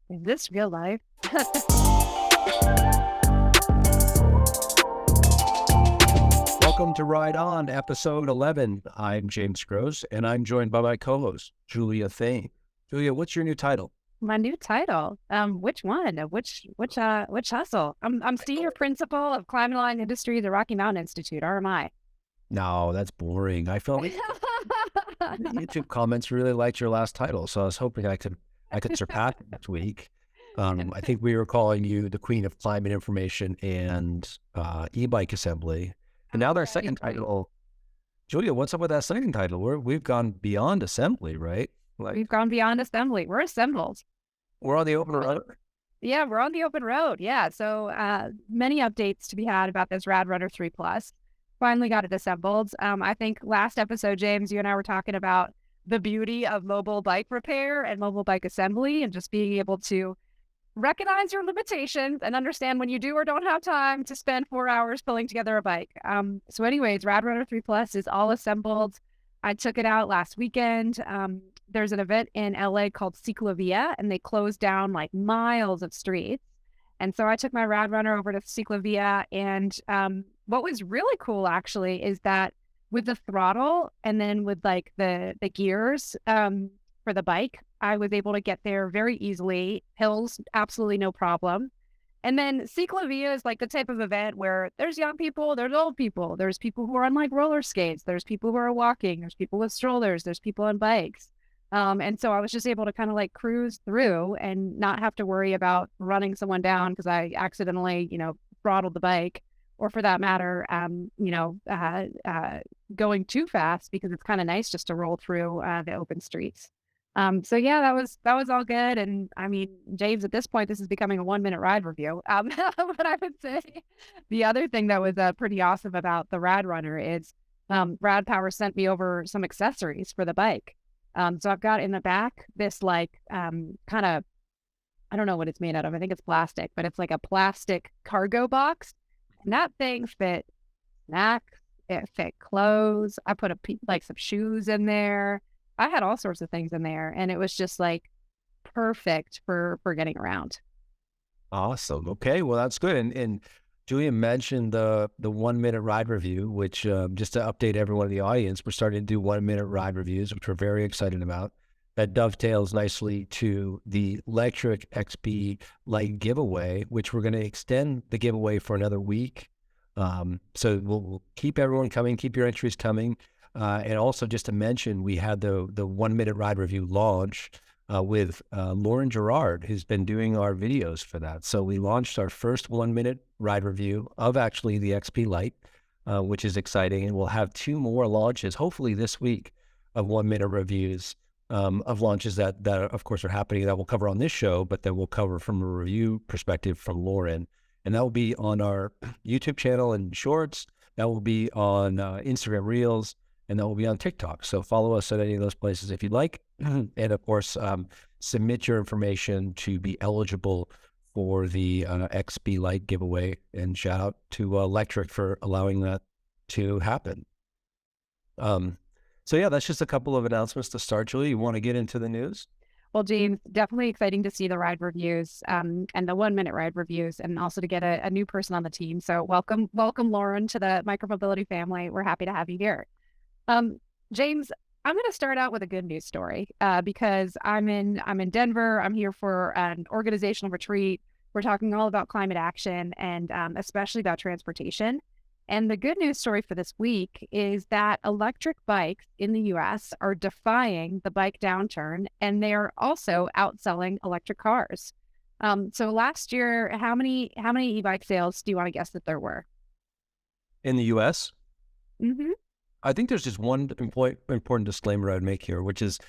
Is this real life? Welcome to Ride On, episode 11. I'm James Gross, and I'm joined by my co-host, Julia Thane. Julia, what's your new title? My new title. Which one? Which hustle? I'm senior principal of Climate Line Industry, the Rocky Mountain Institute, RMI. No, that's boring. I felt like the YouTube comments really liked your last title, so I was hoping I could surpass it next week. I think we were calling you the Queen of Climate Information and e-bike assembly. And now their second title, Julia, what's up with that second title? We've gone beyond assembly, right? We've gone beyond assembly. We're assembled. We're on the open road. Yeah, we're on the open road. Yeah. So many updates to be had about this RadRunner 3 Plus. Finally got it assembled. I think last episode, James, you and I were talking about the beauty of mobile bike repair and mobile bike assembly and just being able to recognize your limitations and understand when you do or don't have time to spend 4 hours pulling together a bike. So anyways, RadRunner 3 Plus is all assembled. I took it out last weekend. There's an event in LA called Ciclovia, and they closed down like miles of streets. And so I took my RadRunner over to Ciclovia, and what was really cool actually is that with the throttle and then with like the gears for the bike, I was able to get there very easily. Hills, absolutely no problem. And then Ciclovia is like the type of event where there's young people, there's old people, there's people who are on like roller skates, there's people who are walking, there's people with strollers, there's people on bikes. And so I was just able to kind of like cruise through and not have to worry about running someone down because I accidentally, throttled the bike, or for that matter, going too fast, because it's kind of nice just to roll through the open streets. So yeah, that was all good. And I mean, James, at this point, this is becoming a 1-minute ride review. But I would say the other thing that was pretty awesome about the RadRunner is Rad Power sent me over some accessories for the bike. So I've got in the back this like kind of, I don't know what it's made out of. I think it's plastic, but it's like a plastic cargo box. And that thing fit snacks, it fit clothes. I put like some shoes in there. I had all sorts of things in there, and it was just like perfect for getting around. Awesome. Okay, well that's good. And Julia mentioned the 1-minute ride review, which just to update everyone in the audience, we're starting to do 1-minute ride reviews, which we're very excited about. That dovetails nicely to the Lectric XP Light giveaway, which we're going to extend the giveaway for another week. So we'll keep everyone coming, keep your entries coming. And also just to mention, we had the 1-minute ride review launch with Lauren Gerard, who's been doing our videos for that. So we launched our first 1-minute ride review of actually the XP Lite, which is exciting. And we'll have 2 more launches, hopefully this week, of 1-minute reviews of launches that of course are happening that we'll cover on this show, but that we'll cover from a review perspective from Lauren. And that will be on our YouTube channel and Shorts. That will be on Instagram Reels. And that will be on TikTok. So follow us at any of those places if you'd like. And of course, submit your information to be eligible for the XP Lite giveaway. And shout out to Lectric for allowing that to happen. So yeah, that's just a couple of announcements to start. Julie, you want to get into the news? Well, James, definitely exciting to see the ride reviews and the 1-minute ride reviews, and also to get a new person on the team. So welcome, Lauren, to the Micromobility family. We're happy to have you here. James, I'm going to start out with a good news story because I'm in Denver. I'm here for an organizational retreat. We're talking all about climate action and especially about transportation. And the good news story for this week is that electric bikes in the US are defying the bike downturn, and they are also outselling electric cars. So last year, how many e-bike sales do you want to guess that there were? In the US? Mm-hmm. I think there's just one important disclaimer I'd make here, which is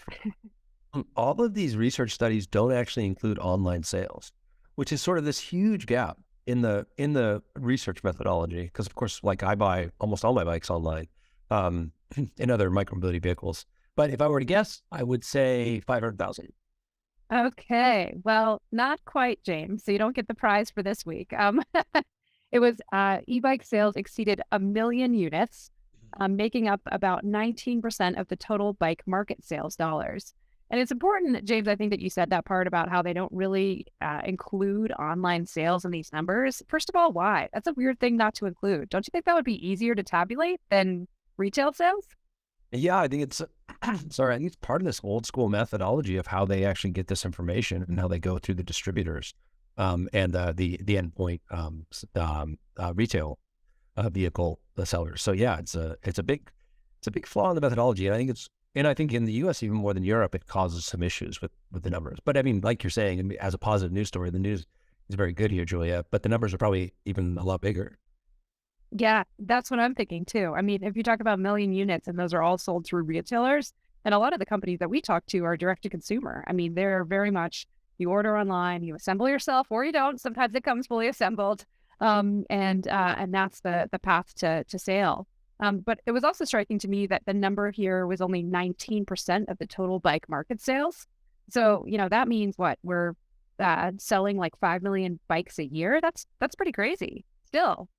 all of these research studies don't actually include online sales, which is sort of this huge gap in the research methodology. Because of course, like I buy almost all my bikes online in other micromobility vehicles. But if I were to guess, I would say 500,000. Okay, well, not quite, James. So you don't get the prize for this week. It was e-bike sales exceeded 1 million units, making up about 19% of the total bike market sales dollars. And it's important, James, I think that you said that part about how they don't really include online sales in these numbers. First of all, why? That's a weird thing not to include. Don't you think that would be easier to tabulate than retail sales? Yeah, I think it's sorry, I think it's part of this old school methodology of how they actually get this information and how they go through the distributors and the endpoint retail vehicle sellers. So yeah, it's a big flaw in the methodology. And I think in the US even more than Europe, it causes some issues with the numbers. But I mean, like you're saying, I mean, as a positive news story, the news is very good here, Julia. But the numbers are probably even a lot bigger. Yeah, that's what I'm thinking too. I mean, if you talk about 1,000,000 units and those are all sold through retailers, and a lot of the companies that we talk to are direct to consumer. I mean, they're very much you order online, you assemble yourself, or you don't. Sometimes it comes fully assembled, and that's the path to sale. But it was also striking to me that the number here was only 19% of the total bike market sales. So that means what we're selling like 5 million bikes a year. That's pretty crazy still.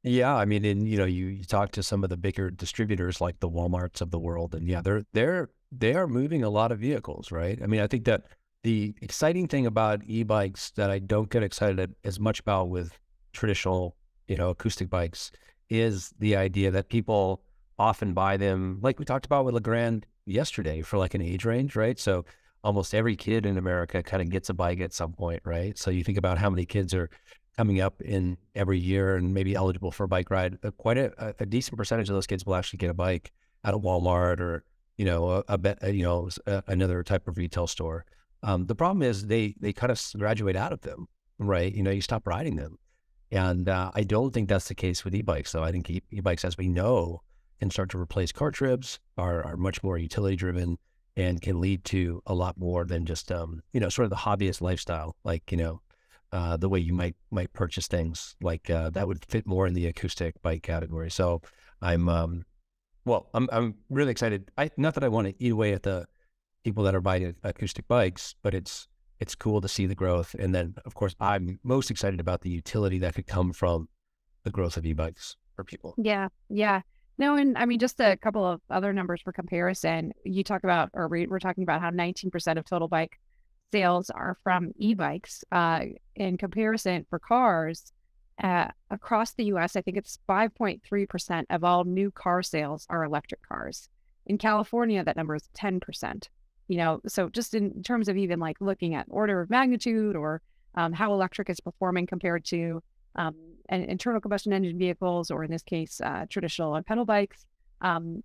Yeah, I mean, and you talk to some of the bigger distributors like the Walmarts of the world, and yeah, they are moving a lot of vehicles, right? I mean, I think that the exciting thing about e-bikes that I don't get excited as much about with traditional, acoustic bikes is the idea that people often buy them, like we talked about with Legrand yesterday, for like an age range, right? So almost every kid in America kind of gets a bike at some point, right? So you think about how many kids are coming up in every year and maybe eligible for a bike ride. Quite a decent percentage of those kids will actually get a bike at a Walmart or another type of retail store. The problem is they kind of graduate out of them, right? You stop riding them, and I don't think that's the case with e-bikes. So I think e-bikes, as we know, can start to replace car trips, are much more utility driven, and can lead to a lot more than just sort of the hobbyist lifestyle, like the way you might purchase things like that would fit more in the acoustic bike category. So I'm really excited. Not that I want to eat away at the people that are buying acoustic bikes, but it's cool to see the growth. And then of course I'm most excited about the utility that could come from the growth of e-bikes for people. Yeah, yeah. No, and I mean, just a couple of other numbers for comparison. You talk about, or we're talking about how 19% of total bike sales are from e-bikes. In comparison for cars, across the US, I think it's 5.3% of all new car sales are electric cars. In California, that number is 10%. So just in terms of even like looking at order of magnitude or how electric is performing compared to internal combustion engine vehicles, or in this case, traditional and pedal bikes,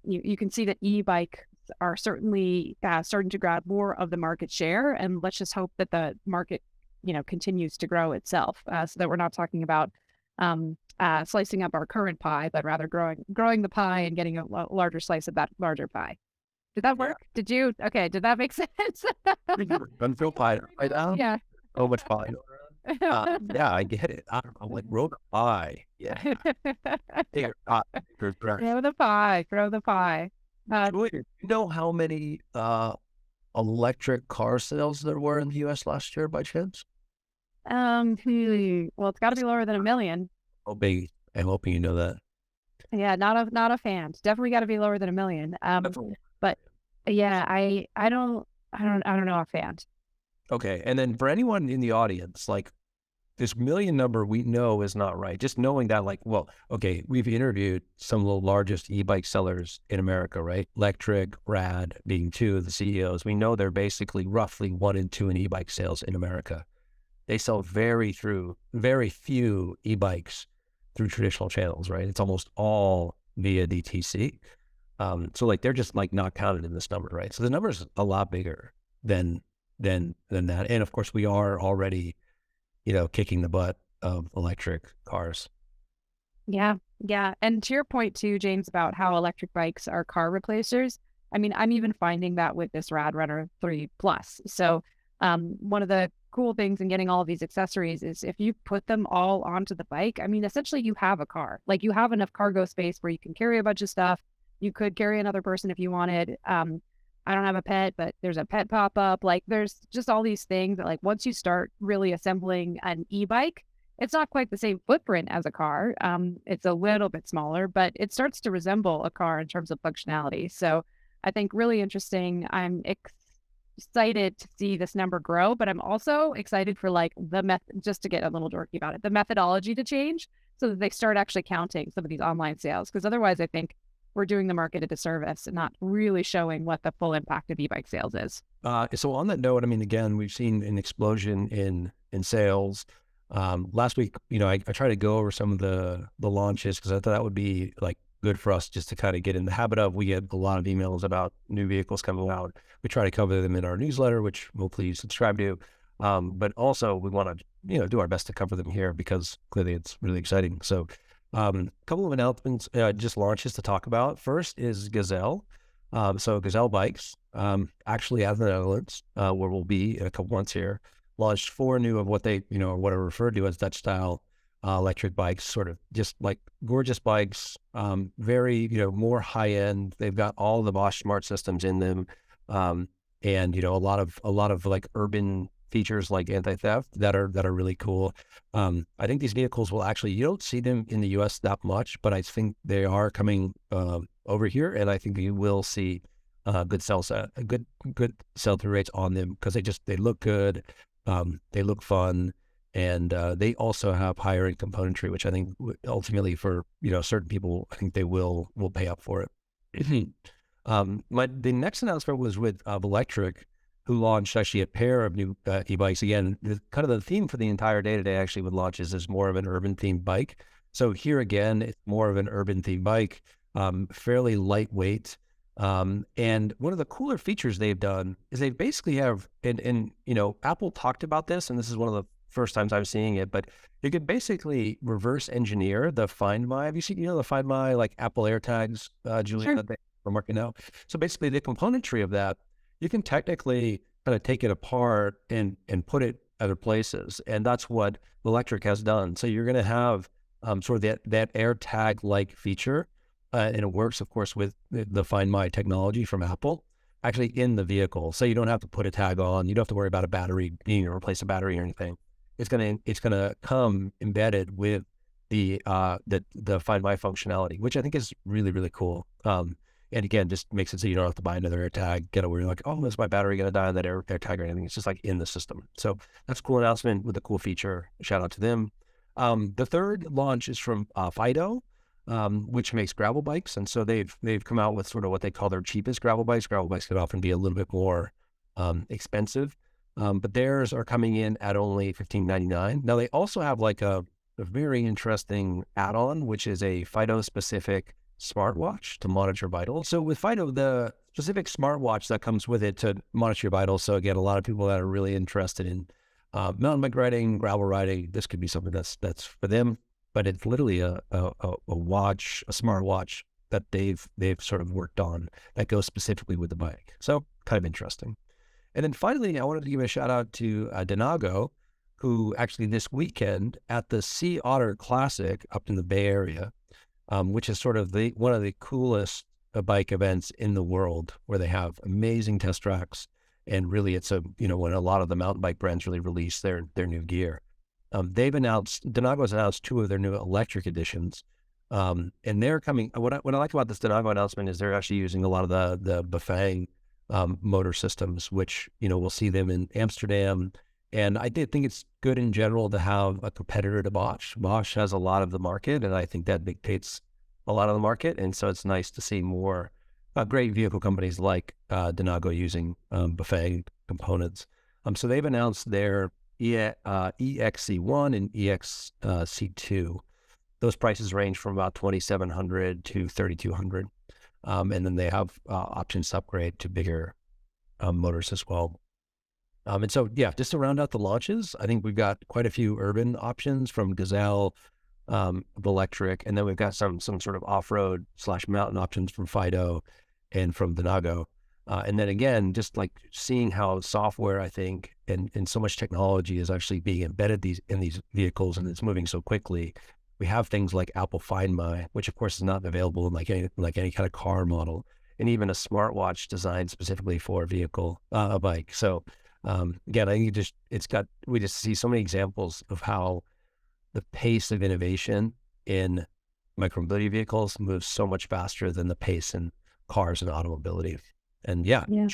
you can see that e-bike are certainly starting to grab more of the market share. And let's just hope that the market, continues to grow itself, so that we're not talking about slicing up our current pie, but rather growing the pie and getting a larger slice of that larger pie. Did that work? Yeah. Did that make sense? Unfilled pie right now. Yeah. Oh, much pie. Yeah, I get it. I don't know, like roll the pie. Yeah. Bigger pie, bigger breast. Grow the pie. Julia, do you know how many electric car sales there were in the US last year by chance? Well, it's got to be lower than 1,000,000. Oh, big. I'm hoping you know that. Yeah, not a fan. It's definitely got to be lower than 1,000,000. But yeah, I don't know offhand. Okay, and then for anyone in the audience, like this million number we know is not right. Just knowing that, like, well, okay, we've interviewed some of the largest e-bike sellers in America, right? Lectric, Rad being two of the CEOs. We know they're basically roughly 1 in 2 in e-bike sales in America. They sell very few e-bikes through traditional channels, right? It's almost all via DTC. So like they're just like not counted in this number, right? So the number is a lot bigger than that. And of course we are already, kicking the butt of electric cars. Yeah. Yeah. And to your point too, James, about how electric bikes are car replacers. I mean, I'm even finding that with this RadRunner 3 Plus. So one of the cool things in getting all of these accessories is if you put them all onto the bike, I mean, essentially you have a car. Like you have enough cargo space where you can carry a bunch of stuff. You could carry another person if you wanted. I don't have a pet, but there's a pet pop-up. Like there's just all these things that like once you start really assembling an e-bike, it's not quite the same footprint as a car. It's a little bit smaller, but it starts to resemble a car in terms of functionality. So I think really interesting. I'm excited to see this number grow, but I'm also excited for like the method, just to get a little dorky about it, the methodology to change so that they start actually counting some of these online sales. Because otherwise, I think we're doing the market a disservice and not really showing what the full impact of e-bike sales is. So on that note, I mean, again, we've seen an explosion in sales. Last week, I tried to go over some of the launches because I thought that would be like good for us just to kind of get in the habit of. We get a lot of emails about new vehicles coming out. We try to cover them in our newsletter, which hopefully you subscribe to. But also we want to, do our best to cover them here because clearly it's really exciting. So a couple of announcements, just launches to talk about. First is Gazelle. So Gazelle Bikes, actually out of the Netherlands, where we'll be in a couple months here, launched 4 new of what they, what are referred to as Dutch style electric bikes, sort of just like gorgeous bikes, very, more high end. They've got all the Bosch Smart Systems in them, and a lot of like urban features like anti-theft that are really cool. I think these vehicles will actually, you don't see them in the US that much, but I think they are coming over here, and I think you will see good sell-through rates on them because they look good, they look fun, and they also have higher end componentry, which I think ultimately for certain people, I think they will pay up for it. The next announcement was with Lectric, who launched actually a pair of new e-bikes. Again, kind of the theme for the entire day today actually with launches is more of an urban themed bike. So here again, it's more of an urban themed bike, fairly lightweight. And one of the cooler features they've done is they basically have, and Apple talked about this, and this is one of the first times I'm seeing it, but you could basically reverse engineer the Find My. Have you seen, the Find My, like Apple AirTags, Julia, Sure. that they're marketing now? So basically the componentry of that, you can technically kind of take it apart and put it other places. And that's what Lectric has done. So you're going to have sort of that AirTag-like feature. And it works, of course, with the Find My technology from Apple, actually in the vehicle. So you don't have to put a tag on. You don't have to worry about a battery, needing to replace a battery or anything. It's gonna come embedded with the Find My functionality, which I think is really, really cool. And again, just makes it so you don't have to buy another AirTag, get over, you're like, oh, is my battery going to die on that AirTag or anything? It's just like in the system. So that's a cool announcement with a cool feature. Shout out to them. The third launch is from Fido, which makes gravel bikes. And so they've come out with sort of what they call their cheapest gravel bikes. Gravel bikes can often be a little bit more expensive, but theirs are coming in at only $15.99. Now they also have like a very interesting add-on, which is a Fido specific smartwatch to monitor vitals. So with Fido, the specific smartwatch that comes with it to monitor your vitals. So again, a lot of people that are really interested in mountain bike riding, gravel riding, this could be something that's for them. But it's literally a watch, a smartwatch that they've sort of worked on that goes specifically with the bike. So kind of interesting. And then finally, I wanted to give a shout out to Denago, who actually this weekend at the Sea Otter Classic up in the Bay Area, which is sort of one of the coolest bike events in the world, where they have amazing test tracks. And really it's when a lot of the mountain bike brands really release their new gear. Denago's announced 2 of their new electric editions. And they're coming, what I like about this Denago announcement is they're actually using a lot of the defying motor systems, which, we'll see them in Amsterdam. And I did think it's good in general to have a competitor to Bosch. Bosch has a lot of the market, and I think that dictates a lot of the market. And so it's nice to see more great vehicle companies like Denago using Bafang components. So they've announced their EXC1 and EXC2. Those prices range from about $2,700 to $3,200. And then they have options to upgrade to bigger motors as well. And so, yeah, just to round out the launches, I think we've got quite a few urban options from Gazelle, Lectric, and then we've got some sort of off-road / mountain options from Fido and from Denago. And then again, just like seeing how software, I think, and so much technology is actually being embedded in these vehicles, and it's moving so quickly. We have things like Apple Find My, which of course is not available in like any kind of car model, and even a smartwatch designed specifically for a bike. So again, I think we just see so many examples of how the pace of innovation in micromobility vehicles moves so much faster than the pace in cars and automobility. And yeah. Yeah.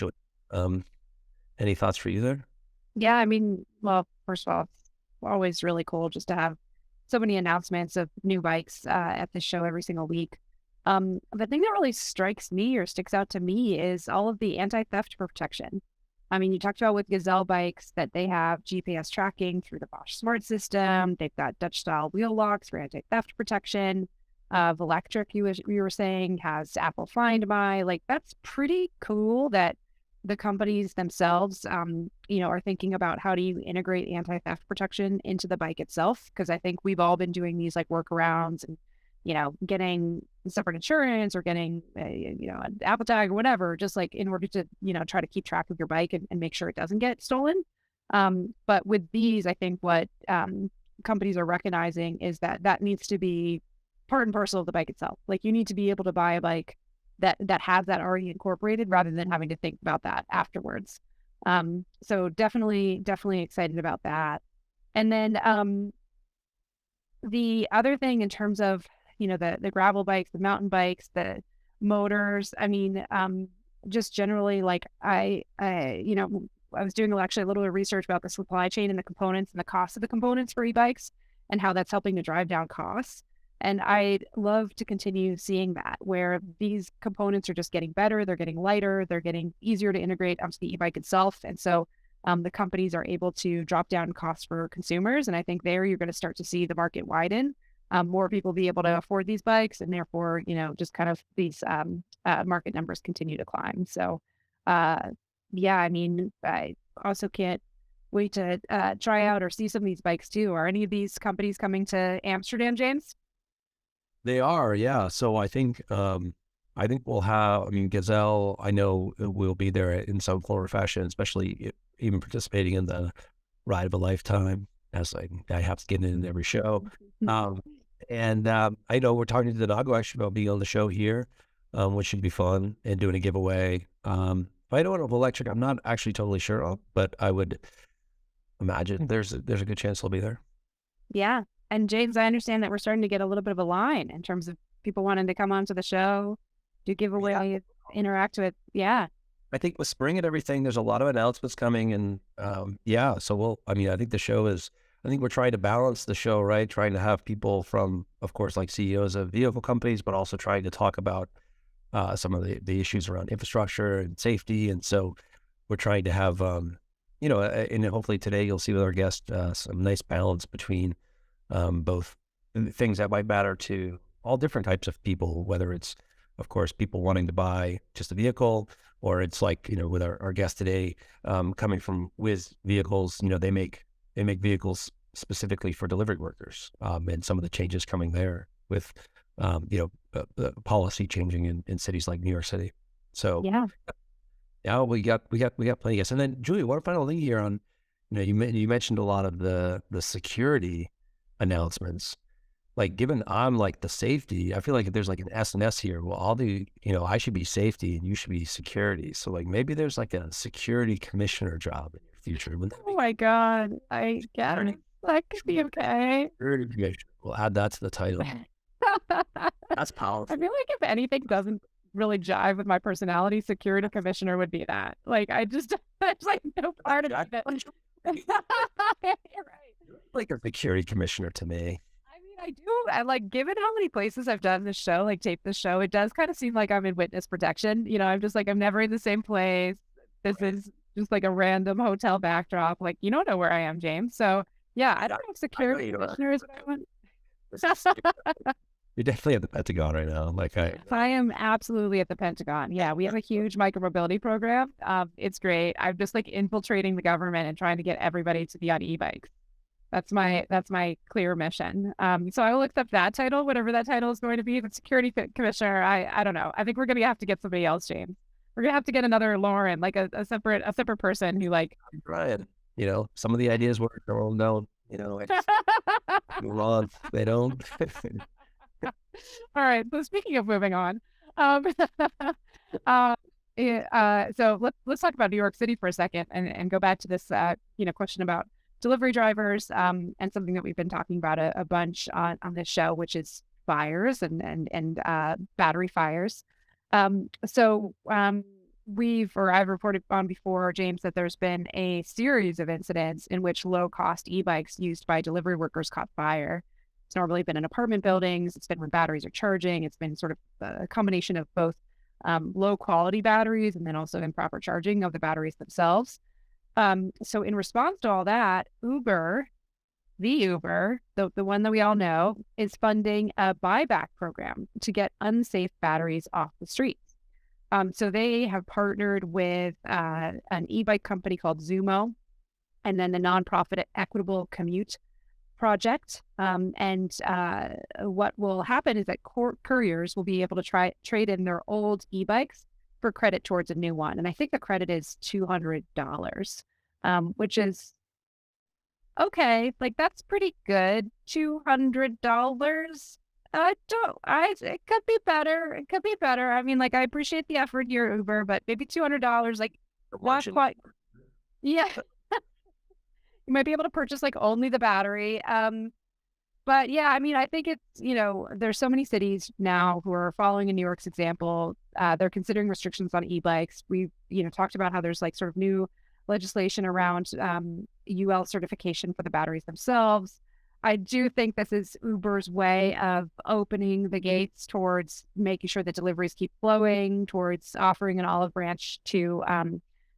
Any thoughts for you there? Yeah, I mean, well, first of all, it's always really cool just to have so many announcements of new bikes at the show every single week. The thing that really strikes me or sticks out to me is all of the anti-theft protection. I mean, you talked about with Gazelle Bikes that they have GPS tracking through the Bosch Smart System. They've got Dutch-style wheel locks for anti-theft protection. The Lectric, you were saying, has Apple Find My. Like, that's pretty cool that the companies themselves, are thinking about how do you integrate anti-theft protection into the bike itself? Because I think we've all been doing these like workarounds and, getting separate insurance or getting, an Apple tag or whatever, just like in order to, try to keep track of your bike and make sure it doesn't get stolen. But with these, I think what companies are recognizing is that that needs to be part and parcel of the bike itself. Like you need to be able to buy a bike that has that already incorporated rather than having to think about that afterwards. So definitely excited about that. And then the other thing in terms of, the gravel bikes, the mountain bikes, the motors, I mean, just generally like I was doing actually a little bit of research about the supply chain and the components and the cost of the components for e-bikes and how that's helping to drive down costs. And I'd love to continue seeing that where these components are just getting better, they're getting lighter, they're getting easier to integrate onto the e-bike itself. And so the companies are able to drop down costs for consumers. And I think there you're going to start to see the market widen, more people be able to afford these bikes, and therefore, just kind of these market numbers continue to climb. So, yeah, I mean, I also can't wait to try out or see some of these bikes too. Are any of these companies coming to Amsterdam, James? They are, yeah. So I think we'll have, I mean, Gazelle, I know will be there in some form or fashion, especially even participating in the Ride of a Lifetime, as I have to get in every show. I know we're talking to Donago actually about being on the show here, which should be fun, and doing a giveaway. If I don't know of Electric, I'm not actually totally sure of, but I would imagine there's a good chance they'll be there. Yeah. And James, I understand that we're starting to get a little bit of a line in terms of people wanting to come onto the show, do giveaways, interact with. Yeah. I think with spring and everything, there's a lot of announcements coming, and so I think the show is, I think we're trying to balance the show, right? Trying to have people from, of course, like CEOs of vehicle companies, but also trying to talk about some of the issues around infrastructure and safety. And so we're trying to have, and hopefully today you'll see with our guest some nice balance between both things that might matter to all different types of people, whether it's, of course, people wanting to buy just a vehicle, or it's like, with our guest today, coming from Whizz vehicles, they make vehicles specifically for delivery workers, and some of the changes coming there with, the policy changing in cities like New York City. So yeah, we got plenty of guests. And then Julia, one final thing here on, you mentioned a lot of the security announcements. Like, given I'm like the safety, I feel like if there's like an S&S here, well, I'll do, I should be safety and you should be security. So like maybe there's like a security commissioner job in your future. Oh my God. I get it. That could be okay. Security commissioner. We'll add that to the title. That's powerful. I feel like if anything doesn't really jive with my personality, security commissioner would be that. Like, there's like no part of it. You're right. Like a security commissioner to me. I do. I like, given how many places I've done this show, like taped this show, it does kind of seem like I'm in witness protection. I'm just like, I'm never in the same place. This is just like a random hotel backdrop. Like, you don't know where I am, James. So yeah, I don't know if security commissioner is what I want. You're definitely at the Pentagon right now. Like I am absolutely at the Pentagon. Yeah, we have a huge micromobility program. It's great. I'm just like infiltrating the government and trying to get everybody to be on e-bikes. That's my clear mission. So I will accept that title, whatever that title is going to be. But security commissioner, I don't know. I think we're going to have to get somebody else, James. We're going to have to get another Lauren, like a separate person who like. Brian, some of the ideas work, some of them don't. Move on. They don't. All right. So speaking of moving on, so let's talk about New York City for a second and go back to this question about delivery drivers, and something that we've been talking about a bunch on this show, which is fires and battery fires. So I've reported on before, James, that there's been a series of incidents in which low-cost e-bikes used by delivery workers caught fire. It's normally been in apartment buildings. It's been when batteries are charging. It's been sort of a combination of both low-quality batteries and then also improper charging of the batteries themselves. So in response to all that, Uber, the one that we all know, is funding a buyback program to get unsafe batteries off the streets. So they have partnered with an e-bike company called Zumo, and then the nonprofit Equitable Commute Project. What will happen is that couriers will be able to trade in their old e-bikes for credit towards a new one. And I think the credit is $200, which is okay. Like, that's pretty good. $200. It could be better. It could be better. I mean, like, I appreciate the effort here, Uber, but maybe $200, like, not quite. Yeah. You might be able to purchase like only the battery. But yeah, I mean, I think it's, there's so many cities now who are following in New York's example. They're considering restrictions on e-bikes. We've, talked about how there's like sort of new legislation around UL certification for the batteries themselves. I do think this is Uber's way of opening the gates towards making sure that deliveries keep flowing, towards offering an olive branch to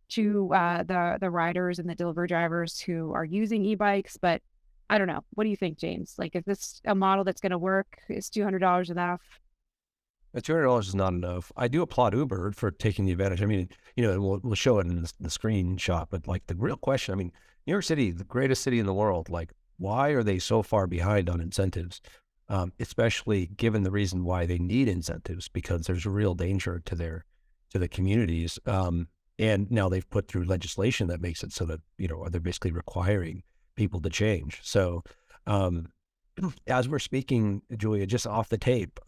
the riders and the delivery drivers who are using e-bikes. But I don't know. What do you think, James? Like, is this a model that's going to work? Is $200 enough? $200 is not enough. I do applaud Uber for taking the advantage. I mean, we'll show it in the screenshot, but like the real question, I mean, New York City, the greatest city in the world, like, why are they so far behind on incentives? Especially given the reason why they need incentives, because there's a real danger to the communities. And now they've put through legislation that makes it so that, they're basically requiring people to change. So as we're speaking, Julia, just off the tape,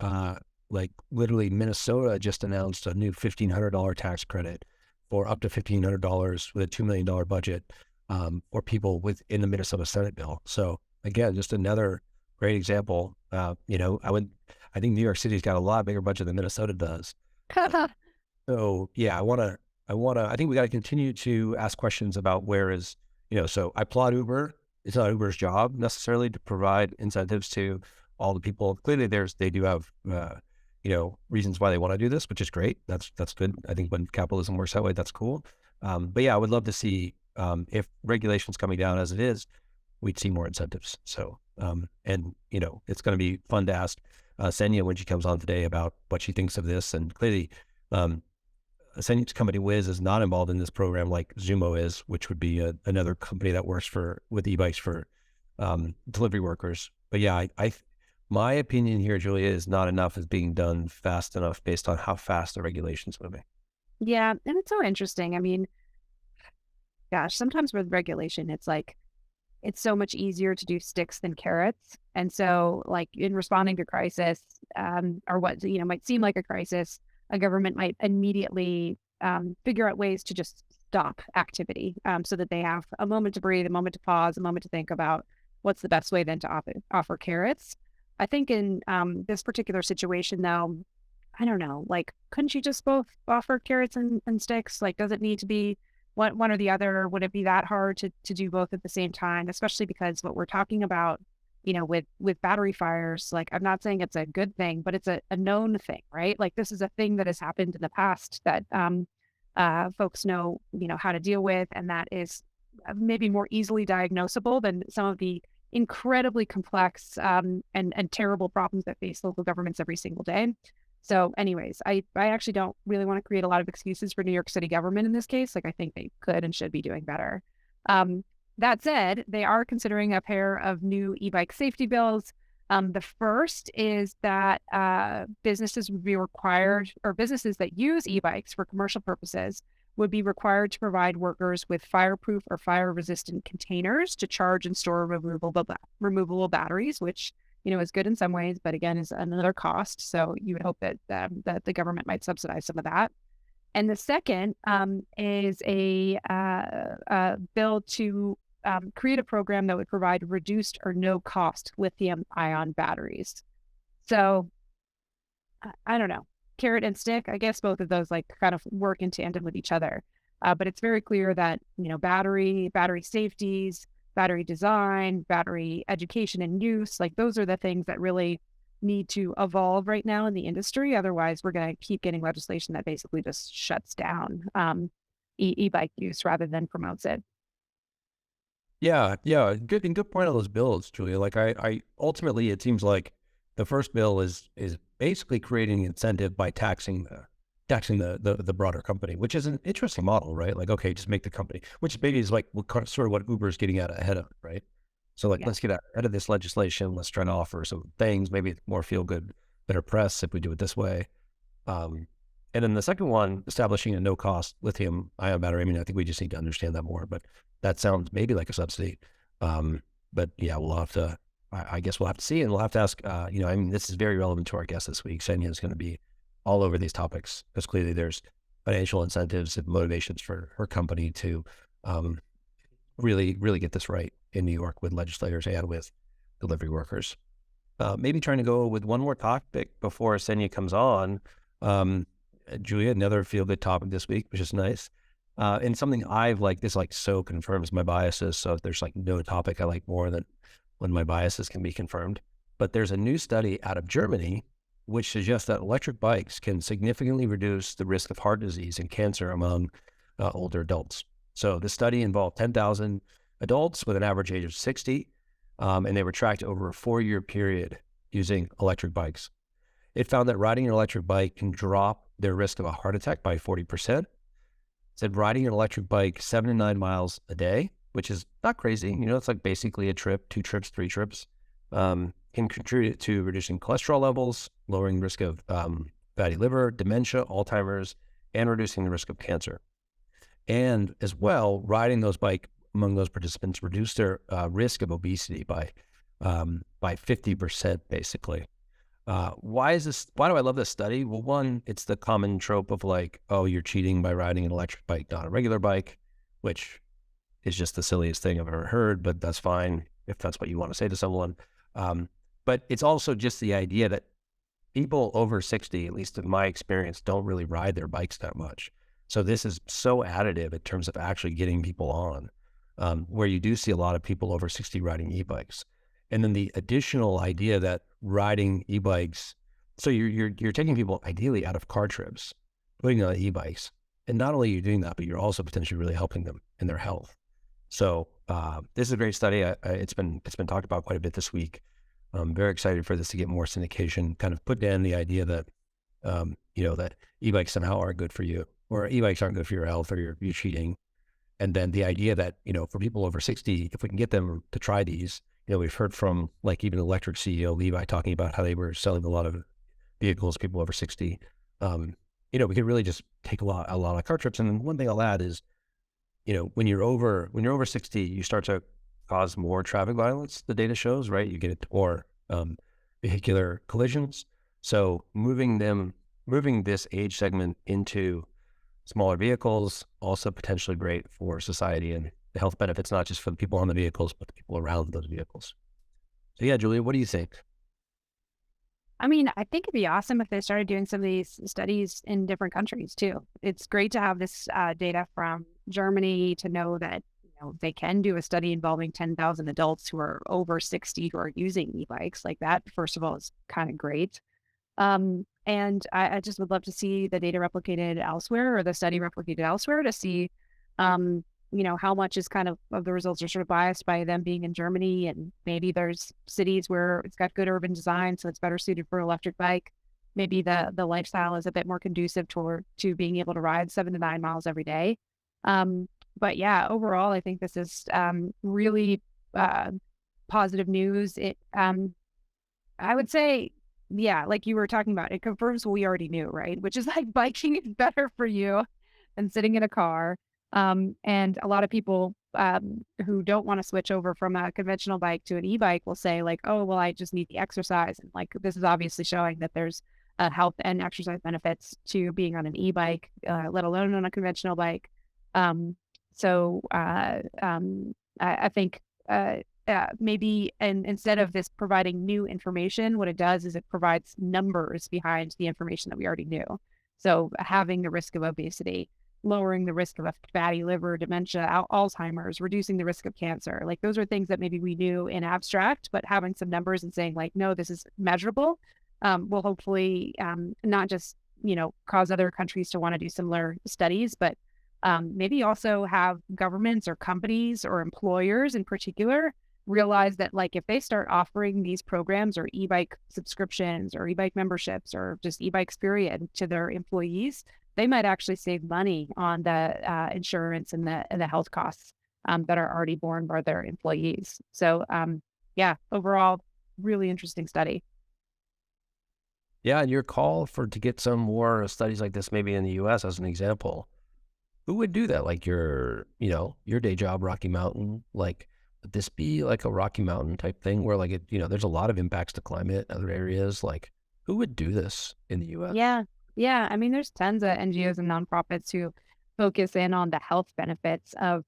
like literally Minnesota just announced a new $1,500 tax credit for up to $1,500 with a $2 million budget for people within the Minnesota Senate bill. So again, just another great example. I think New York City's got a lot bigger budget than Minnesota does. So yeah, I think we got to continue to ask questions about so I applaud Uber. It's not Uber's job necessarily to provide incentives to all the people. Clearly they do have, reasons why they want to do this, which is great. That's good. I think when capitalism works that way, that's cool. But yeah, I would love to see, if regulation's coming down as it is, we'd see more incentives. So, it's going to be fun to ask Senya when she comes on today about what she thinks of this. And clearly, Senya's company Whizz is not involved in this program like Zumo is, which would be another company that works with e-bikes for delivery workers. But yeah, my opinion here, Julia, is not enough is being done fast enough based on how fast the regulation's moving. Yeah, and it's so interesting. I mean, gosh, sometimes with regulation, it's like, it's so much easier to do sticks than carrots. And so like in responding to crisis, or what, might seem like a crisis, a government might immediately figure out ways to just stop activity so that they have a moment to breathe, a moment to pause, a moment to think about what's the best way then to offer carrots. I think in this particular situation, though, I don't know, like, couldn't you just both offer carrots and sticks? Like, does it need to be one or the other? Would it be that hard to do both at the same time? Especially because what we're talking about, with battery fires, like, I'm not saying it's a good thing, but it's a known thing, right? Like, this is a thing that has happened in the past that folks know, how to deal with, and that is maybe more easily diagnosable than some of the incredibly complex and terrible problems that face local governments every single day. So anyways, I actually don't really want to create a lot of excuses for New York City government in this case. Like, I think they could and should be doing better. That said, they are considering a pair of new e-bike safety bills. The first is that businesses would be required, or businesses that use e-bikes for commercial purposes would be required to provide workers with fireproof or fire-resistant containers to charge and store removable batteries, which, is good in some ways, but again, is another cost. So you would hope that the government might subsidize some of that. And the second is a bill to create a program that would provide reduced or no cost lithium-ion batteries. So I don't know. carrot and stick. I guess both of those like kind of work in tandem with each other. But it's very clear that, battery safeties, battery design, battery education and use, like those are the things that really need to evolve right now in the industry. Otherwise, we're going to keep getting legislation that basically just shuts down e-bike use rather than promotes it. Yeah, yeah, good point on those bills, Julia. Like I ultimately, it seems like the first bill is basically creating incentive by taxing the broader company, which is an interesting model, right? Like, okay, just make the company, which maybe is like sort of what Uber is getting out ahead of, right? So like, Yeah. let's get ahead of this legislation. Let's try to offer some things, maybe more feel good, better press if we do it this way. And then the second one, establishing a no-cost lithium-ion battery. I mean, I think we just need to understand that more, but that sounds maybe like a subsidy. But yeah, we'll have to, I guess we'll have to see, and we'll have to ask, I mean, this is very relevant to our guest this week. Senya is going to be all over these topics because clearly there's financial incentives and motivations for her company to really, really get this right in New York with legislators and with delivery workers. Maybe trying to go with one more topic before Senya comes on. Julia, another feel-good topic this week, which is nice. And something I've like, this like so confirms my biases. So if there's like no topic I like more than when my biases can be confirmed. But there's a new study out of Germany which suggests that electric bikes can significantly reduce the risk of heart disease and cancer among older adults. So the study involved 10,000 adults with an average age of 60, and they were tracked over a 4-year period using electric bikes. It found that riding an electric bike can drop their risk of a heart attack by 40%. It said riding an electric bike 7 to 9 miles a day, which is not crazy. It's like basically a trip, 2 trips, 3 trips, can contribute to reducing cholesterol levels, lowering the risk of fatty liver, dementia, Alzheimer's, and reducing the risk of cancer. And as well, riding those bike among those participants reduced their risk of obesity by 50%, basically. Why is this? Why do I love this study? Well, one, it's the common trope of like, oh, you're cheating by riding an electric bike, not a regular bike, which is just the silliest thing I've ever heard, but that's fine if that's what you want to say to someone. But it's also just the idea that people over 60, at least in my experience, don't really ride their bikes that much. So this is so additive in terms of actually getting people on, where you do see a lot of people over 60 riding e-bikes. And then the additional idea that riding e-bikes, so you're taking people ideally out of car trips, putting on e-bikes. And not only are you doing that, but you're also potentially really helping them in their health. So this is a great study. It's been talked about quite a bit this week. I'm very excited for this to get more syndication, kind of put down the idea that, that e-bikes somehow aren't good for you, or e-bikes aren't good for your health, or you're cheating. And then the idea that, for people over 60, if we can get them to try these, we've heard from like even Lectric CEO Levi talking about how they were selling a lot of vehicles to people over 60. We could really just take a lot of car trips. And then one thing I'll add is, when you're over 60, you start to cause more traffic violence, the data shows, right? You get more vehicular collisions. So moving this age segment into smaller vehicles, also potentially great for society and the health benefits, not just for the people on the vehicles, but the people around those vehicles. So yeah, Julia, what do you think? I mean, I think it'd be awesome if they started doing some of these studies in different countries too. It's great to have this data from Germany to know that they can do a study involving 10,000 adults who are over 60 who are using e-bikes. Like that, first of all, is kind of great. And I just would love to see the data replicated elsewhere, or the study replicated elsewhere, to see, how much is kind of the results are sort of biased by them being in Germany, and maybe there's cities where it's got good urban design, so it's better suited for an electric bike. Maybe the lifestyle is a bit more conducive to being able to ride 7 to 9 miles every day. But yeah, overall, I think this is really positive news. I would say, yeah, like you were talking about, it confirms what we already knew, right? Which is like biking is better for you than sitting in a car. And a lot of people who don't want to switch over from a conventional bike to an e-bike will say like, oh, well, I just need the exercise. And like, this is obviously showing that there's health and exercise benefits to being on an e-bike, let alone on a conventional bike. I think maybe, and instead of this providing new information, what it does is it provides numbers behind the information that we already knew. So having the risk of obesity, lowering the risk of a fatty liver, dementia, Alzheimer's, reducing the risk of cancer. Like those are things that maybe we knew in abstract, but having some numbers and saying like, no, this is measurable, will hopefully not just, cause other countries to want to do similar studies, but maybe also have governments or companies or employers in particular realize that like if they start offering these programs or e-bike subscriptions or e-bike memberships or just e-bikes period to their employees, they might actually save money on the insurance and the health costs that are already borne by their employees. So yeah, overall, really interesting study. Yeah, and your call to get some more studies like this, maybe in the U.S. as an example, who would do that? Like your day job, Rocky Mountain, like would this be like a Rocky Mountain type thing where like there's a lot of impacts to climate, other areas, like who would do this in the U.S.? Yeah. Yeah. I mean, there's tons of NGOs and nonprofits who focus in on the health benefits of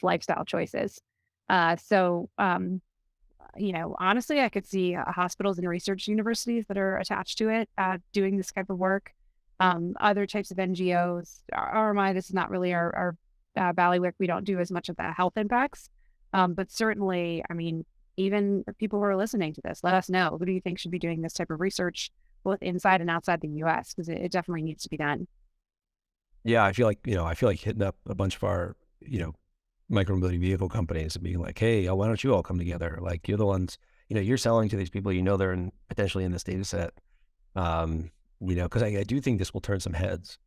lifestyle choices. Honestly, I could see hospitals and research universities that are attached to it doing this type of work. Other types of NGOs, RMI, this is not really our bailiwick. We don't do as much of the health impacts. But certainly, I mean, even people who are listening to this, let us know. Who do you think should be doing this type of research, both inside and outside the U.S.? Because it definitely needs to be done. Yeah, I feel like hitting up a bunch of our, micromobility vehicle companies and being like, hey, why don't you all come together? Like you're the ones, you're selling to these people, they're potentially in this data set. Because I do think this will turn some heads.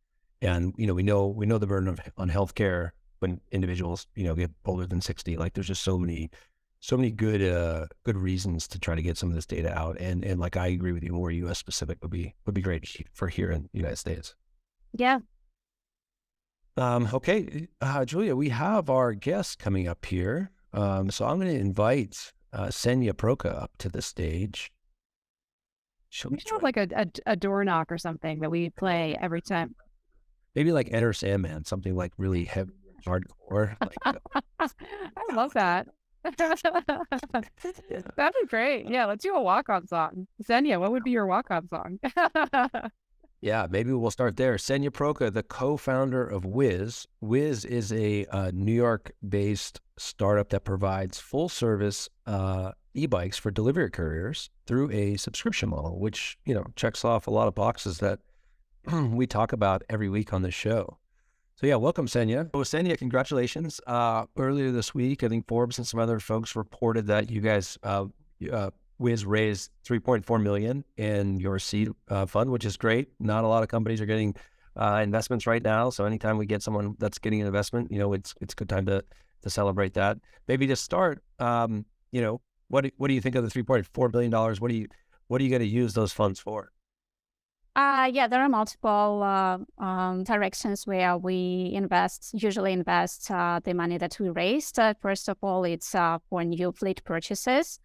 And, we know the burden on healthcare when individuals, get older than 60. Like there's just so many good reasons to try to get some of this data out. And like, I agree with you, more US specific would be great for here in the United States. Yeah. Okay, Julia, we have our guest coming up here. So I'm going to invite Senya Proka up to the stage. We should have like a door knock or something that we play every time. Maybe like Enter Sandman, something like really heavy, hardcore. I love that. That'd be great. Yeah, let's do a walk-on song. Senya, what would be your walk-on song? Yeah, maybe we'll start there. Senya Proka, the co-founder of Whizz. Whizz is a New York-based startup that provides full-service e-bikes for delivery couriers through a subscription model, which, checks off a lot of boxes that we talk about every week on this show. So yeah, welcome, Senya. So Senya, congratulations. Earlier this week, I think Forbes and some other folks reported that you guys, Whizz raised $3.4 million in your seed fund, which is great. Not a lot of companies are getting investments right now. So anytime we get someone that's getting an investment, it's a good time to celebrate that. Maybe to start, what do you think of the $3.4 billion? What are you going to use those funds for? Yeah, there are multiple directions where we usually invest the money that we raised. First of all, it's for new fleet purchases.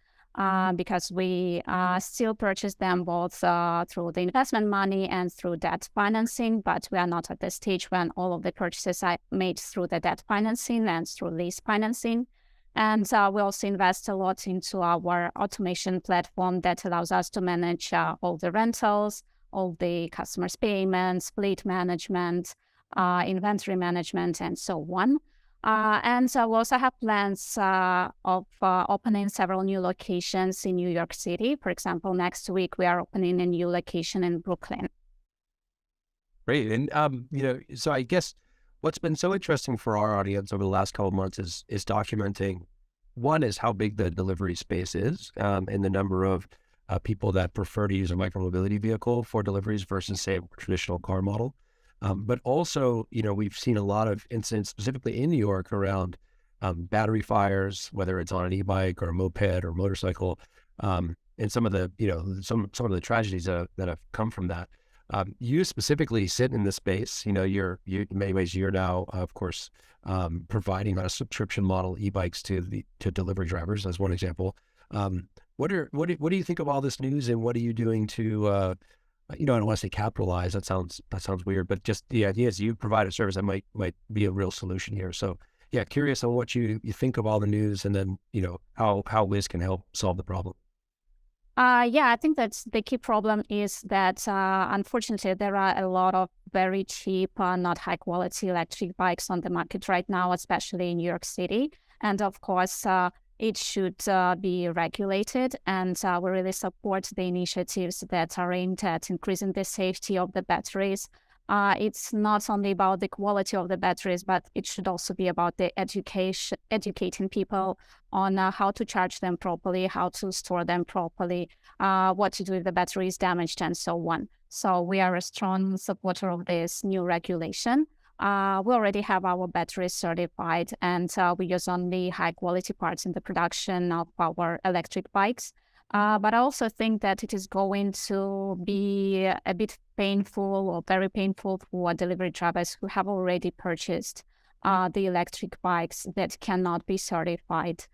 Because we still purchase them both through the investment money and through debt financing, but we are not at the stage when all of the purchases are made through the debt financing and through lease financing. And we also invest a lot into our automation platform that allows us to manage all the rentals, all the customers' payments, fleet management, inventory management, and so on. And we also have plans of opening several new locations in New York City. For example, next week, we are opening a new location in Brooklyn. Great. And, so I guess what's been so interesting for our audience over the last couple of months is documenting, one is how big the delivery space is and the number of people that prefer to use a micromobility vehicle for deliveries versus, say, a traditional car model. But also, we've seen a lot of incidents, specifically in New York, around battery fires, whether it's on an e-bike or a moped or motorcycle, and some of the, some of the tragedies that have come from that. You specifically sit in this space. You in many ways you're now, of course, providing on a subscription model e-bikes to delivery drivers, as one example. What do you think of all this news, and what are you doing to I don't want to say capitalize. That sounds weird, but just the idea is you provide a service that might be a real solution here. So yeah, curious on what you think of all the news, and then, how Whizz can help solve the problem. Yeah, I think that's the key problem is that unfortunately there are a lot of very cheap, not high quality electric bikes on the market right now, especially in New York City. And of course, it should be regulated. And we really support the initiatives that are aimed at increasing the safety of the batteries. It's not only about the quality of the batteries, but it should also be about the educating people on how to charge them properly, how to store them properly, what to do if the battery is damaged, and so on. So we are a strong supporter of this new regulation. We already have our batteries certified, and we use only high quality parts in the production of our electric bikes. But I also think that it is going to be a bit painful or very painful for delivery drivers who have already purchased the electric bikes that cannot be certified,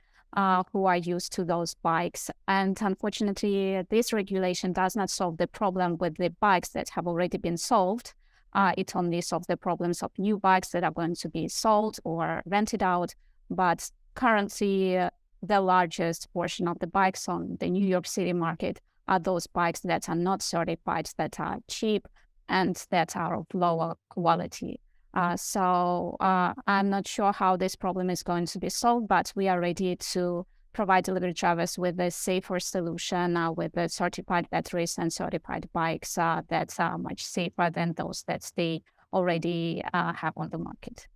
who are used to those bikes. And unfortunately, this regulation does not solve the problem with the bikes that have already been solved. It only solves the problems of new bikes that are going to be sold or rented out. But currently, the largest portion of the bikes on the New York City market are those bikes that are not certified, that are cheap, and that are of lower quality. So I'm not sure how this problem is going to be solved, but we are ready to provide delivery drivers with a safer solution with the certified batteries and certified bikes that are much safer than those that they already have on the market.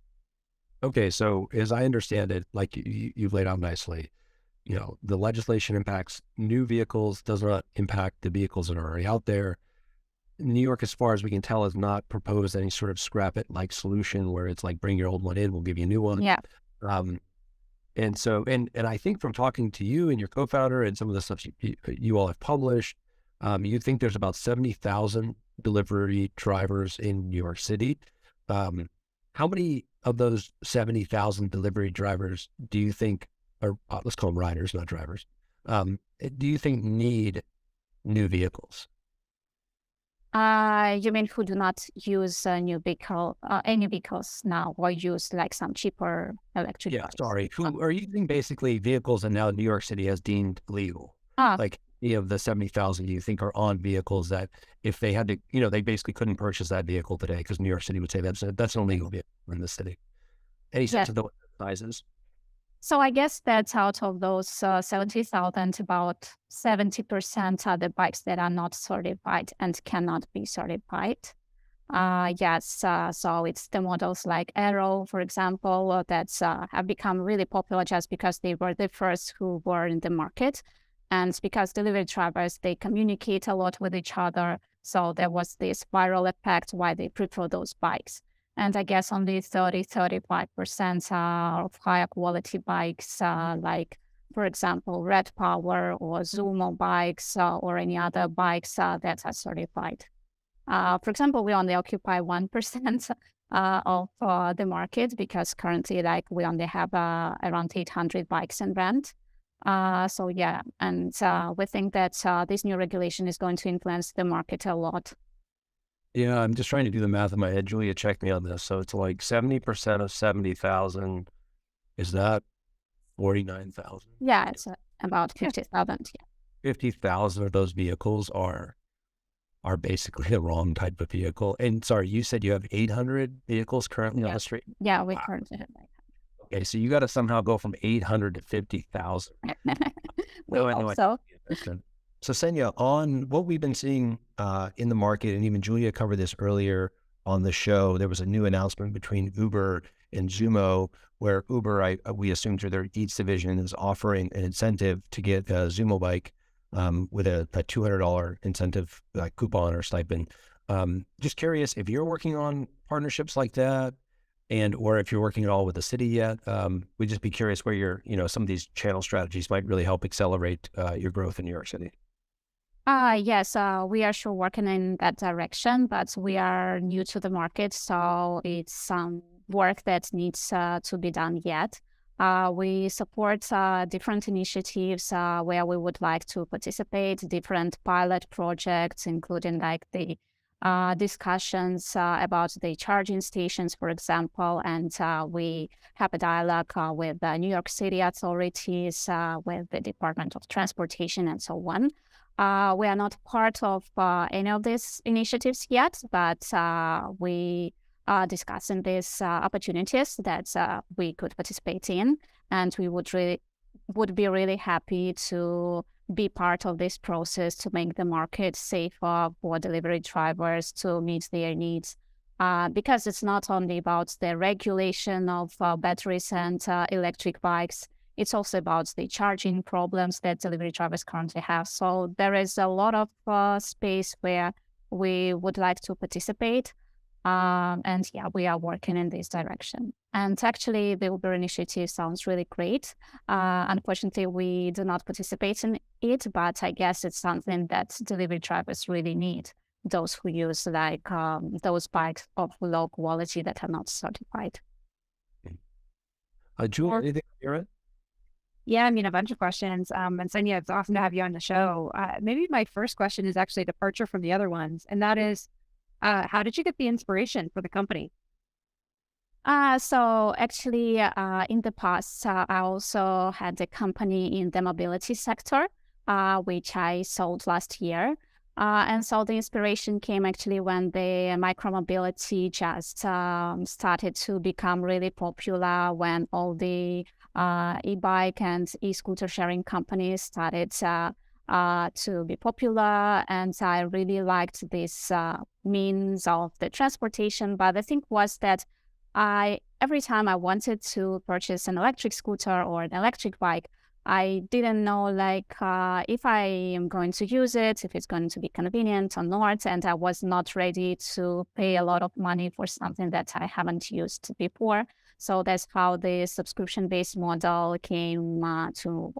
Okay, so as I understand it, like you've laid out nicely, the legislation impacts new vehicles, does not impact the vehicles that are already out there. New York, as far as we can tell, has not proposed any sort of scrap it like solution where it's like, bring your old one in, we'll give you a new one. Yeah. And so, and I think from talking to you and your co-founder and some of the stuff you all have published, you think there's about 70,000 delivery drivers in New York City. How many of those 70,000 delivery drivers do you think, or let's call them riders, not drivers, do you think need new vehicles? You mean who do not use any vehicles now, or use like some cheaper electric bikes? Sorry. Who are using basically vehicles that now New York City has deemed legal? Like, of the 70,000 you think are on vehicles that if they had to, they basically couldn't purchase that vehicle today because New York City would say that's an illegal vehicle in the city. Any sense of the sizes? So I guess that out of those 70,000, about 70% are the bikes that are not certified and cannot be certified. So it's the models like Aero, for example, that have become really popular just because they were the first who were in the market. And because delivery drivers, they communicate a lot with each other. So there was this viral effect why they prefer those bikes. And I guess only 35% are of higher quality bikes, like, for example, Red Power or Zumo bikes or any other bikes that are certified. For example, we only occupy 1% of the market because currently, we only have around 800 bikes in rent. And we think that this new regulation is going to influence the market a lot. Yeah, I'm just trying to do the math in my head. Julia, check me on this. So it's like 70% of 70,000. Is that 49,000? Yeah, it's about 50,000. Yeah. 50,000 of those vehicles are basically the wrong type of vehicle. And sorry, you said you have 800 vehicles currently on the street? Yeah, we currently have 800. Okay, so you got to somehow go from 800 to 50,000. We hope so. So Senya, on what we've been seeing in the market, and even Julia covered this earlier on the show, there was a new announcement between Uber and Zumo, where Uber, we assume through their Eats division, is offering an incentive to get a Zumo bike with a $200 incentive coupon or stipend. Just curious if you're working on partnerships like that, or if you're working at all with the city yet. We'd just be curious where some of these channel strategies might really help accelerate your growth in New York City. Yes, we are sure working in that direction, but we are new to the market, so it's some work that needs to be done yet. We support different initiatives where we would like to participate, different pilot projects, including like the discussions about the charging stations, for example, and we have a dialogue with the New York City authorities, with the Department of Transportation, and so on. We are not part of any of these initiatives yet, but we are discussing these opportunities that we could participate in, and we would be really happy to be part of this process to make the market safer for delivery drivers to meet their needs. Because it's not only about the regulation of batteries and electric bikes, it's also about the charging problems that delivery drivers currently have. So there is a lot of space where we would like to participate. And yeah, we are working in this direction. And actually, the Uber initiative sounds really great. Unfortunately, we do not participate in it, but I guess it's something that delivery drivers really need. Those who use those bikes of low quality that are not certified. Jewel, anything on your end? Yeah, I mean, a bunch of questions. And Senya, it's awesome to have you on the show. Maybe my first question is actually a departure from the other ones, and that is, how did you get the inspiration for the company? So actually, in the past, I also had a company in the mobility sector, which I sold last year. And so the inspiration came actually when the micromobility just started to become really popular, when all the e-bike and e-scooter sharing companies started to be popular. And I really liked this means of the transportation. But the thing was that every time I wanted to purchase an electric scooter or an electric bike, I didn't know if I am going to use it, if it's going to be convenient or not, and I was not ready to pay a lot of money for something that I haven't used before. So that's how the subscription-based model came to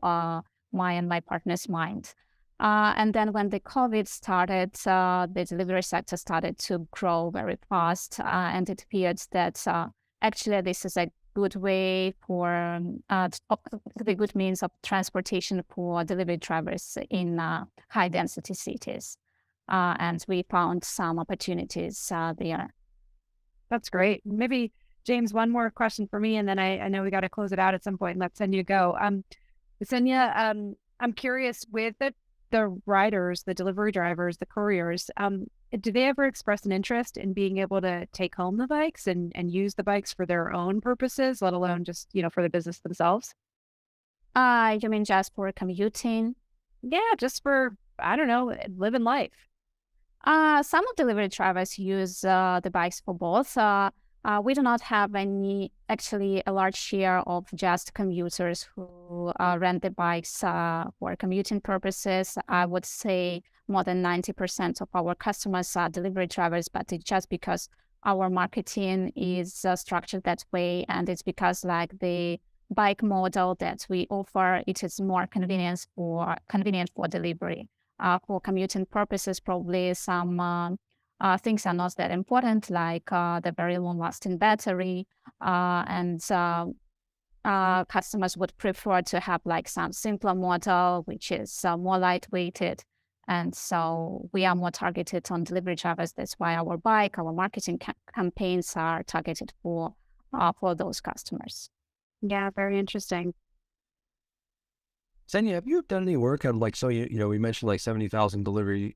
my and my partner's mind. And then when the COVID started, the delivery sector started to grow very fast, and it appeared that actually this is a good way for the good means of transportation for delivery drivers in high-density cities. And we found some opportunities there. That's great. Maybe, James, one more question for me, and then I know we got to close it out at some point and let Senya go. Senya, I'm curious, with the riders, the delivery drivers, the couriers, do they ever express an interest in being able to take home the bikes and use the bikes for their own purposes, let alone just, for the business themselves? You mean just for commuting? Yeah, just for, I don't know, living life. Some of delivery drivers use the bikes for both. We do not have actually a large share of just commuters who rent the bikes for commuting purposes. I would say more than 90% of our customers are delivery drivers, but it's just because our marketing is structured that way, and it's because the bike model that we offer, it is more convenient for delivery. For commuting purposes, probably some things are not that important, like the very long-lasting battery, and customers would prefer to have some simpler model, which is more lightweighted. And so we are more targeted on delivery drivers. That's why our marketing campaigns are targeted for those customers. Yeah, very interesting. Senya, have you done any work on so we mentioned 70,000 delivery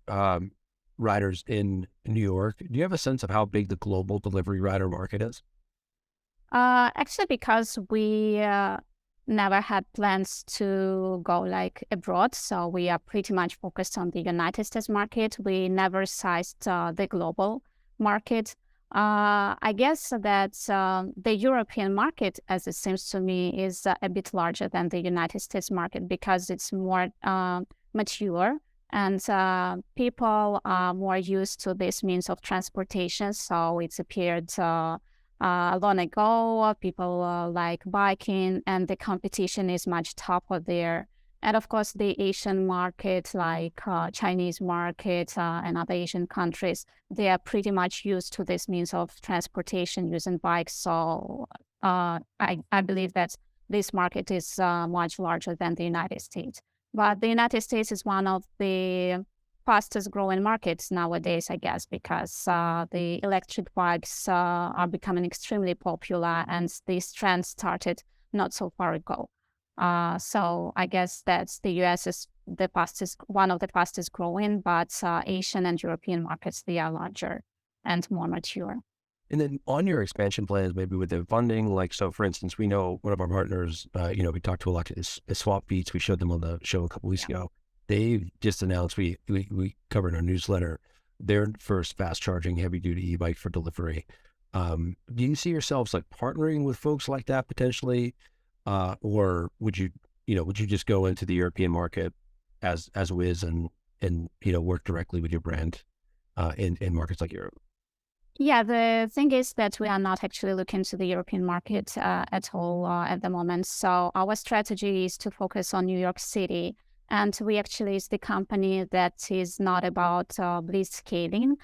riders in New York. Do you have a sense of how big the global delivery rider market is? Actually, because we never had plans to go abroad, so we are pretty much focused on the United States market. We never sized the global market. I guess that the European market, as it seems to me, is a bit larger than the United States market because it's more mature, and people are more used to this means of transportation. So it's appeared long ago, people like biking, and the competition is much tougher there. And of course, the Asian market, like Chinese market and other Asian countries, they are pretty much used to this means of transportation using bikes. So I believe that this market is much larger than the United States. But the United States is one of the fastest growing markets nowadays, I guess, because the electric bikes are becoming extremely popular, and this trend started not so far ago. So I guess that the US is one of the fastest growing, but Asian and European markets, they are larger and more mature. And then on your expansion plans, maybe with the funding, like, so for instance, we know one of our partners, we talked to a lot, is Swap Beats. We showed them on the show a couple weeks ago. They've just announced, we covered in our newsletter, their first fast charging heavy duty e-bike for delivery. Do you see yourselves like partnering with folks like that potentially? Or would you just go into the European market as Whizz and work directly with your brand in markets like Europe? Yeah, the thing is that we are not actually looking to the European market at all at the moment. So our strategy is to focus on New York City. And we actually is the company that is not about bliss scaling.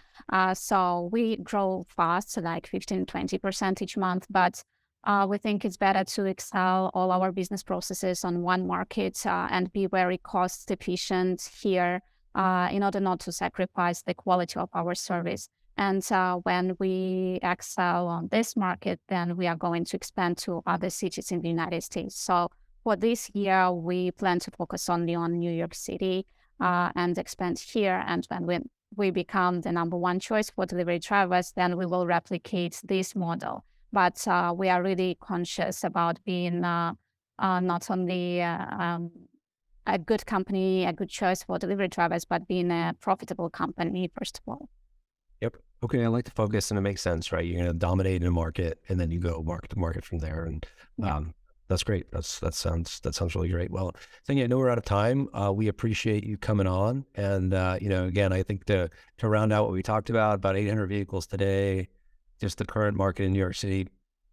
So we grow fast, like 15-20% each month. But we think it's better to excel all our business processes on one market and be very cost efficient here in order not to sacrifice the quality of our service. And when we excel on this market, then we are going to expand to other cities in the United States. So for this year, we plan to focus only on New York City and expand here. And when we become the number one choice for delivery drivers, then we will replicate this model. But we are really conscious about being not only a good company, a good choice for delivery drivers, but being a profitable company, first of all. Yep. Okay, I like to focus, and it makes sense, right? You're going to dominate in a market, and then you go market to market from there, and that's great. That sounds really great. Well, Xenia, I know we're out of time. We appreciate you coming on, and again, I think to round out what we talked about 800 vehicles today. Just the current market in New York City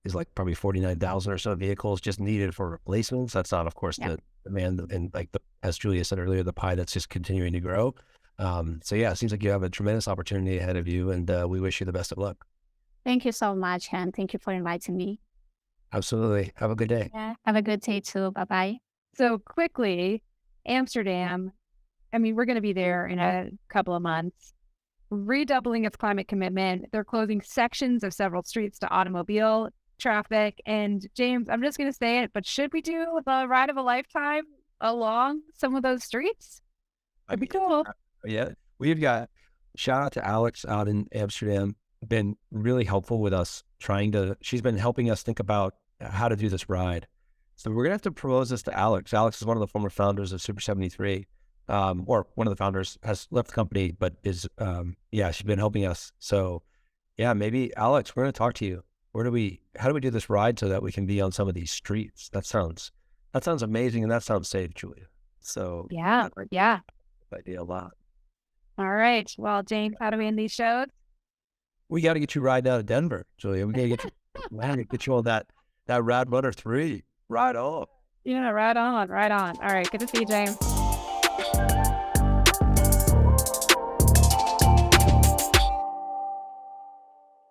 is like probably 49,000 or so vehicles just needed for replacements. That's not, of course, the demand, and like as Julia said earlier, the pie that's just continuing to grow. So yeah, it seems like you have a tremendous opportunity ahead of you, and we wish you the best of luck. Thank you so much, and thank you for inviting me. Absolutely. Have a good day. Yeah, have a good day too. Bye-bye. So quickly, Amsterdam, I mean, we're going to be there in a couple of months, redoubling its climate commitment. They're closing sections of several streets to automobile traffic. And James, I'm just going to say it, but should we do the ride of a lifetime along some of those streets? That'd be cool. Yeah, we've got, shout out to Alex out in Amsterdam, been really helpful with us she's been helping us think about how to do this ride. So we're gonna have to propose this to Alex. Alex is one of the former founders of Super 73, or one of the founders, has left the company, but is, she's been helping us. So yeah, maybe Alex, we're gonna talk to you. How do we do this ride so that we can be on some of these streets? That sounds amazing, and that sounds safe, Julia. So yeah. Idea a lot. All right. Well, James, how do we end these shows? We got to get you riding out of Denver, Julia. We got to get you on that RadRunner 3. Right on. Yeah, right on. All right. Good to see you, James.